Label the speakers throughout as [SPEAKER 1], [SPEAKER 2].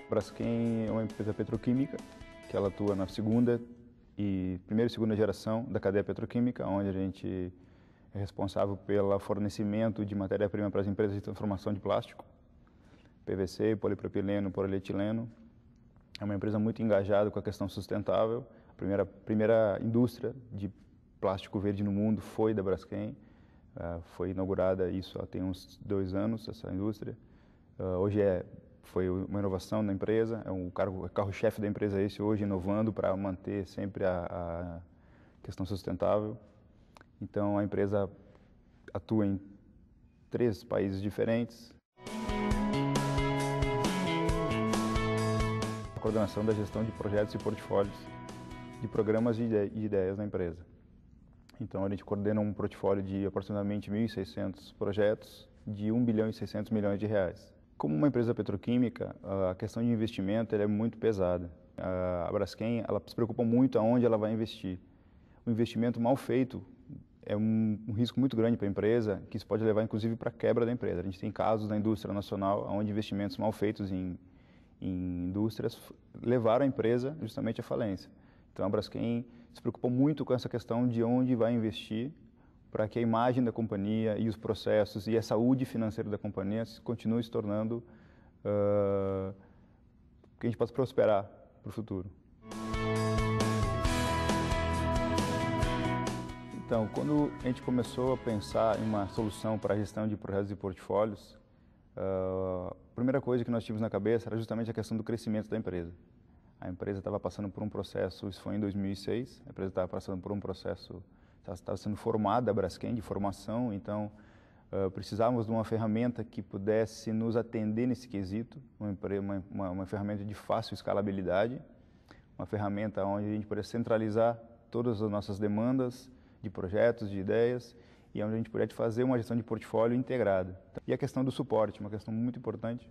[SPEAKER 1] Braskem é uma empresa petroquímica que ela atua na primeira e segunda geração da cadeia petroquímica, onde a gente é responsável pelo fornecimento de matéria-prima para as empresas de transformação de plástico, PVC, polipropileno, polietileno. É uma empresa muito engajada com a questão sustentável. A primeira indústria de plástico verde no mundo foi da Braskem. Foi inaugurada isso há tem uns 2 anos, essa indústria. Hoje foi uma inovação da empresa, é um carro-chefe da empresa esse hoje, inovando para manter sempre a questão sustentável. Então a empresa atua em 3 países diferentes. A coordenação da gestão de projetos e portfólios de programas e ideias na empresa. Então a gente coordena um portfólio de aproximadamente 1.600 projetos de 1 bilhão e 600 milhões de reais. Como uma empresa petroquímica, a questão de investimento é muito pesada. A Braskem ela se preocupa muito aonde ela vai investir. O investimento mal feito é um risco muito grande para a empresa, que isso pode levar inclusive para a quebra da empresa. A gente tem casos na indústria nacional onde investimentos mal feitos em indústrias levaram a empresa justamente à falência. Então a Braskem se preocupa muito com essa questão de onde vai investir para que a imagem da companhia e os processos e a saúde financeira da companhia continue se tornando que a gente possa prosperar para o futuro. Então, quando a gente começou a pensar em uma solução para a gestão de projetos e portfólios, a primeira coisa que nós tínhamos na cabeça era justamente a questão do crescimento da empresa. A empresa estava passando por um processo, isso foi em 2006, a empresa estava passando por um processo, estava sendo formada a Braskem, de formação, então precisávamos de uma ferramenta que pudesse nos atender nesse quesito, uma ferramenta de fácil escalabilidade, uma ferramenta onde a gente pudesse centralizar todas as nossas demandas de projetos, de ideias, e onde a gente pudesse fazer uma gestão de portfólio integrada. E a questão do suporte, uma questão muito importante,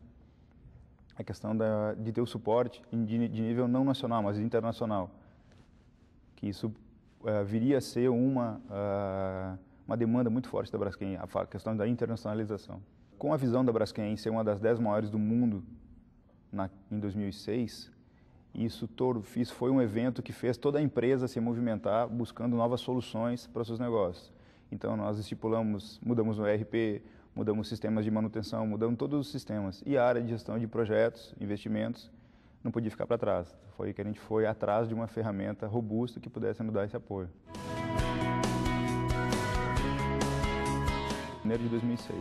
[SPEAKER 1] a questão de ter o suporte de nível não nacional, mas internacional, que isso viria a ser uma demanda muito forte da Braskem, a questão da internacionalização. Com a visão da Braskem em ser uma das 10 maiores do mundo em 2006, isso foi um evento que fez toda a empresa se movimentar buscando novas soluções para os seus negócios. Então nós mudamos o ERP, mudamos sistemas de manutenção, mudamos todos os sistemas. E a área de gestão de projetos, investimentos, não podia ficar para trás. Foi que a gente foi atrás de uma ferramenta robusta que pudesse nos dar esse apoio. Em janeiro de 2006.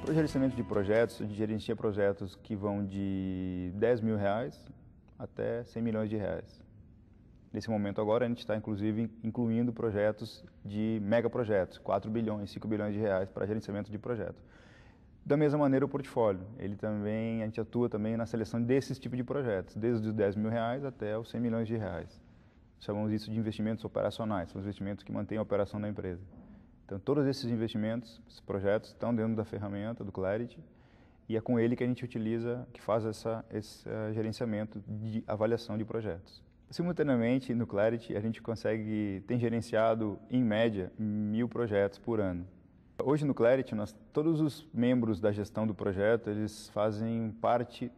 [SPEAKER 1] Para o gerenciamento de projetos, a gente gerencia projetos que vão de R$10 mil até R$100 milhões. Nesse momento agora, a gente está inclusive incluindo projetos de megaprojetos, 4 bilhões, 5 bilhões de reais para gerenciamento de projeto. Da mesma maneira, o portfólio. A gente atua também na seleção desses tipos de projetos, desde os R$10 mil até os R$100 milhões. Chamamos isso de investimentos operacionais, são os investimentos que mantêm a operação da empresa. Então, todos esses investimentos, esses projetos, estão dentro da ferramenta do Clarity e é com ele que a gente faz esse gerenciamento de avaliação de projetos. Simultaneamente, no Clarity, a gente tem gerenciado, em média, 1.000 projetos por ano. Hoje no Clarity, todos os membros da gestão do projeto, eles fazem parte,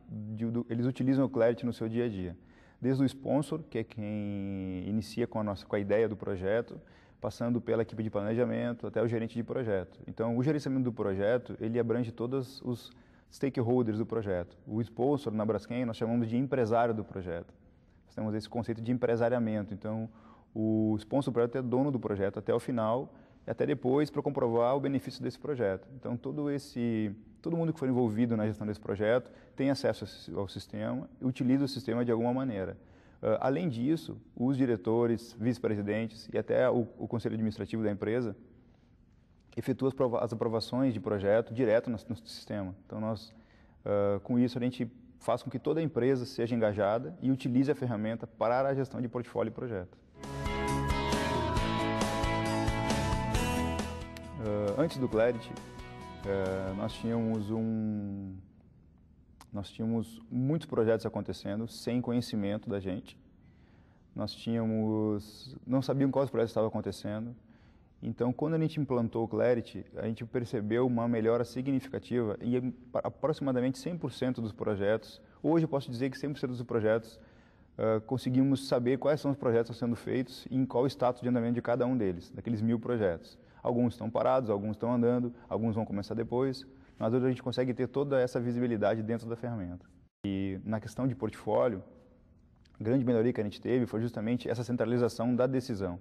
[SPEAKER 1] eles utilizam o Clarity no seu dia a dia. Desde o sponsor, que é quem inicia com a ideia do projeto, passando pela equipe de planejamento até o gerente de projeto. Então, o gerenciamento do projeto, ele abrange todos os stakeholders do projeto. O sponsor, na Braskem, nós chamamos de empresário do projeto. Nós temos esse conceito de empresariamento. Então, o sponsor do projeto é dono do projeto até o final e até depois para comprovar o benefício desse projeto. Então, todo mundo que for envolvido na gestão desse projeto tem acesso ao sistema e utiliza o sistema de alguma maneira. Além disso, os diretores, vice-presidentes e até o conselho administrativo da empresa efetuam as aprovações de projeto direto no sistema. Então, com isso, a gente faz com que toda a empresa seja engajada e utilize a ferramenta para a gestão de portfólio e projeto. Antes do Clarity, nós tínhamos muitos projetos acontecendo sem conhecimento da gente. Não sabíamos quais projetos estavam acontecendo Então, quando a gente implantou o Clarity, a gente percebeu uma melhora significativa e aproximadamente 100% dos projetos, hoje eu posso dizer que 100% dos projetos conseguimos saber quais são os projetos que estão sendo feitos e em qual status de andamento de cada um deles, daqueles 1000 projetos. Alguns estão parados, alguns estão andando, alguns vão começar depois, mas hoje a gente consegue ter toda essa visibilidade dentro da ferramenta. E na questão de portfólio, a grande melhoria que a gente teve foi justamente essa centralização da decisão.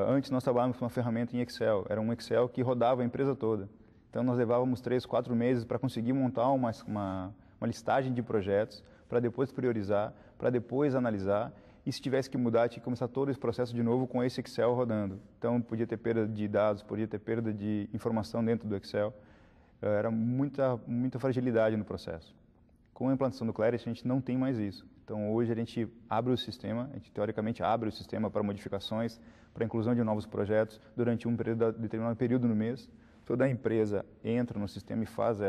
[SPEAKER 1] Antes nós trabalhávamos com uma ferramenta em Excel, era um Excel que rodava a empresa toda. Então nós levávamos 3, 4 meses para conseguir montar uma listagem de projetos, para depois priorizar, para depois analisar, e se tivesse que mudar, tinha que começar todo esse processo de novo com esse Excel rodando. Então podia ter perda de dados, podia ter perda de informação dentro do Excel, era muita fragilidade no processo. Com a implantação do Clarity, a gente não tem mais isso. Então, hoje a gente abre o sistema, a gente teoricamente abre o sistema para modificações, para inclusão de novos projetos durante um determinado período no mês. Toda a empresa entra no sistema e faz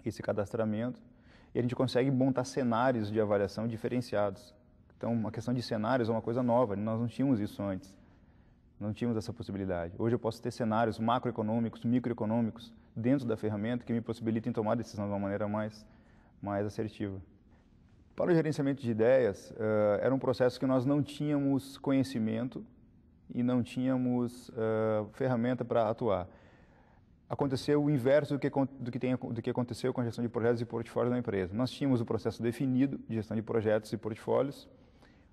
[SPEAKER 1] esse cadastramento e a gente consegue montar cenários de avaliação diferenciados. Então, a questão de cenários é uma coisa nova, nós não tínhamos isso antes. Não tínhamos essa possibilidade. Hoje eu posso ter cenários macroeconômicos, microeconômicos dentro da ferramenta que me possibilitem tomar decisão de uma maneira mais assertiva. Para o gerenciamento de ideias, era um processo que nós não tínhamos conhecimento e não tínhamos ferramenta para atuar. Aconteceu o inverso do que aconteceu com a gestão de projetos e portfólios da empresa. Nós tínhamos o processo definido de gestão de projetos e portfólios,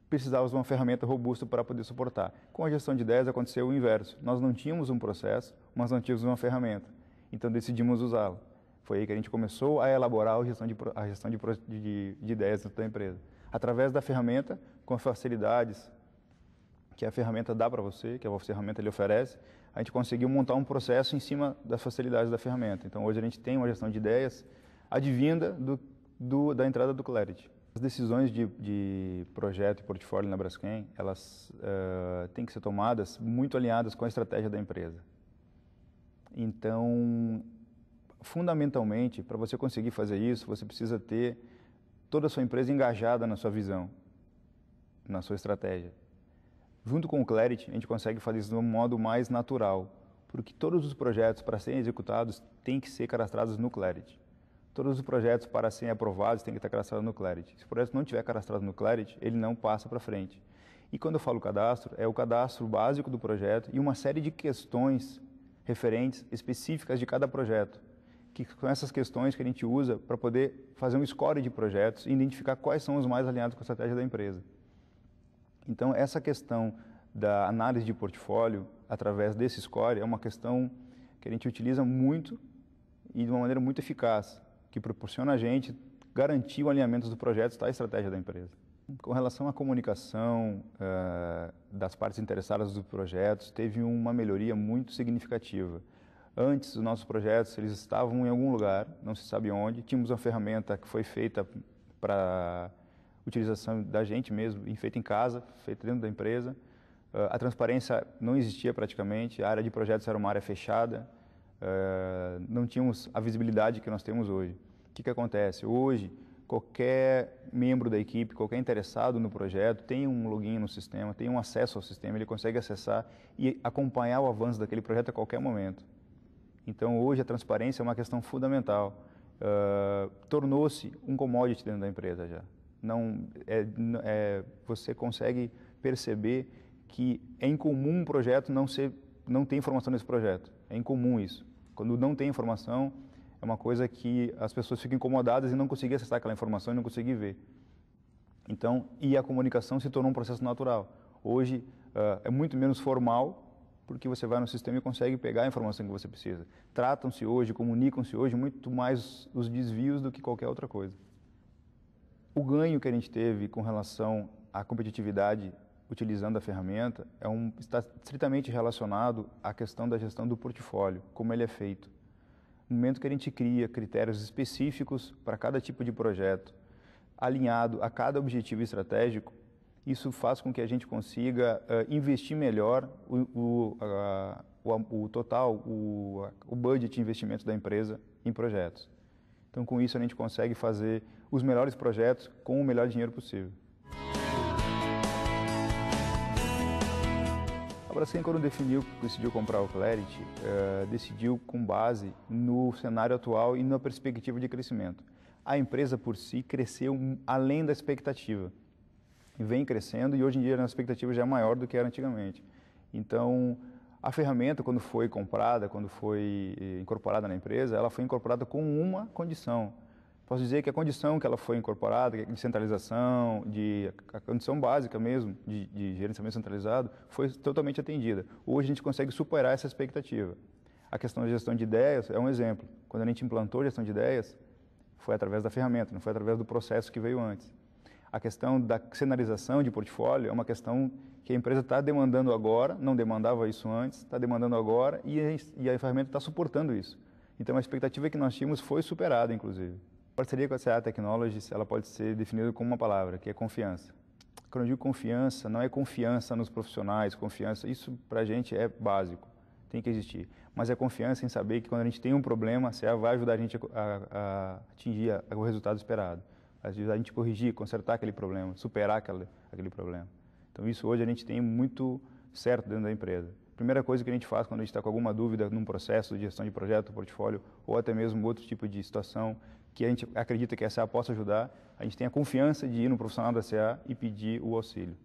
[SPEAKER 1] precisávamos de uma ferramenta robusta para poder suportar. Com a gestão de ideias aconteceu o inverso. Nós não tínhamos um processo, mas não tínhamos uma ferramenta. Então decidimos usá-la. Foi aí que a gente começou a elaborar a gestão de ideias dentro da empresa. Através da ferramenta, com as facilidades que a ferramenta dá para você, que a ferramenta lhe oferece, a gente conseguiu montar um processo em cima das facilidades da ferramenta. Então hoje a gente tem uma gestão de ideias advinda da entrada do Clarity. As decisões de projeto e portfólio na Braskem, elas têm que ser tomadas muito alinhadas com a estratégia da empresa. Então, fundamentalmente, para você conseguir fazer isso, você precisa ter toda a sua empresa engajada na sua visão, na sua estratégia. Junto com o Clarity, a gente consegue fazer isso de um modo mais natural, porque todos os projetos para serem executados têm que ser cadastrados no Clarity. Todos os projetos para serem aprovados têm que estar cadastrados no Clarity. Se o projeto não estiver cadastrado no Clarity, ele não passa para frente. E quando eu falo cadastro, é o cadastro básico do projeto e uma série de questões referentes específicas de cada projeto, que são essas questões que a gente usa para poder fazer um score de projetos e identificar quais são os mais alinhados com a estratégia da empresa. Então, essa questão da análise de portfólio, através desse score, é uma questão que a gente utiliza muito e de uma maneira muito eficaz, que proporciona a gente garantir o alinhamento dos projetos à estratégia da empresa. Com relação à comunicação das partes interessadas dos projetos, teve uma melhoria muito significativa. Antes, os nossos projetos eles estavam em algum lugar, não se sabe onde. Tínhamos uma ferramenta que foi feita para utilização da gente mesmo, feita em casa, feita dentro da empresa. A transparência não existia praticamente, a área de projetos era uma área fechada, não tínhamos a visibilidade que nós temos hoje. O que acontece? Hoje, qualquer membro da equipe, qualquer interessado no projeto, tem um login no sistema, tem um acesso ao sistema, ele consegue acessar e acompanhar o avanço daquele projeto a qualquer momento. Então, hoje, a transparência é uma questão fundamental. Tornou-se um commodity dentro da empresa já. Você consegue perceber que é incomum um projeto não ter informação nesse projeto. É incomum isso. Quando não tem informação, é uma coisa que as pessoas ficam incomodadas e não conseguem acessar aquela informação e não conseguem ver. Então, e a comunicação se tornou um processo natural. Hoje, é muito menos formal, porque você vai no sistema e consegue pegar a informação que você precisa. Tratam-se hoje, comunicam-se hoje muito mais os desvios do que qualquer outra coisa. O ganho que a gente teve com relação à competitividade utilizando a ferramenta está estritamente relacionado à questão da gestão do portfólio, como ele é feito. No momento que a gente cria critérios específicos para cada tipo de projeto, alinhado a cada objetivo estratégico, isso faz com que a gente consiga investir melhor o total, o budget de investimento da empresa em projetos. Então, com isso, a gente consegue fazer os melhores projetos com o melhor dinheiro possível. A Braskem, quando decidiu comprar o Clarity, decidiu com base no cenário atual e na perspectiva de crescimento. A empresa por si cresceu além da expectativa. E vem crescendo e hoje em dia a expectativa já é maior do que era antigamente. Então, a ferramenta, quando foi comprada, quando foi incorporada na empresa, ela foi incorporada com uma condição. Posso dizer que a condição que ela foi incorporada, de centralização, a condição básica mesmo de gerenciamento centralizado, foi totalmente atendida. Hoje a gente consegue superar essa expectativa. A questão da gestão de ideias é um exemplo. Quando a gente implantou a gestão de ideias, foi através da ferramenta, não foi através do processo que veio antes. A questão da cenarização de portfólio é uma questão que a empresa está demandando agora, não demandava isso antes, está demandando agora e a ferramenta está suportando isso. Então a expectativa que nós tínhamos foi superada, inclusive. A parceria com a CA Technologies, ela pode ser definida como uma palavra, que é confiança. Quando eu digo confiança, não é confiança nos profissionais, confiança, isso para a gente é básico, tem que existir. Mas é confiança em saber que quando a gente tem um problema, a CA vai ajudar a gente a atingir o resultado esperado. Vai ajudar a gente a corrigir, consertar aquele problema, superar aquele problema. Então isso hoje a gente tem muito certo dentro da empresa. A primeira coisa que a gente faz quando a gente está com alguma dúvida num processo de gestão de projeto, portfólio, ou até mesmo outro tipo de situação que a gente acredita que a CA possa ajudar, a gente tem a confiança de ir no profissional da CA e pedir o auxílio.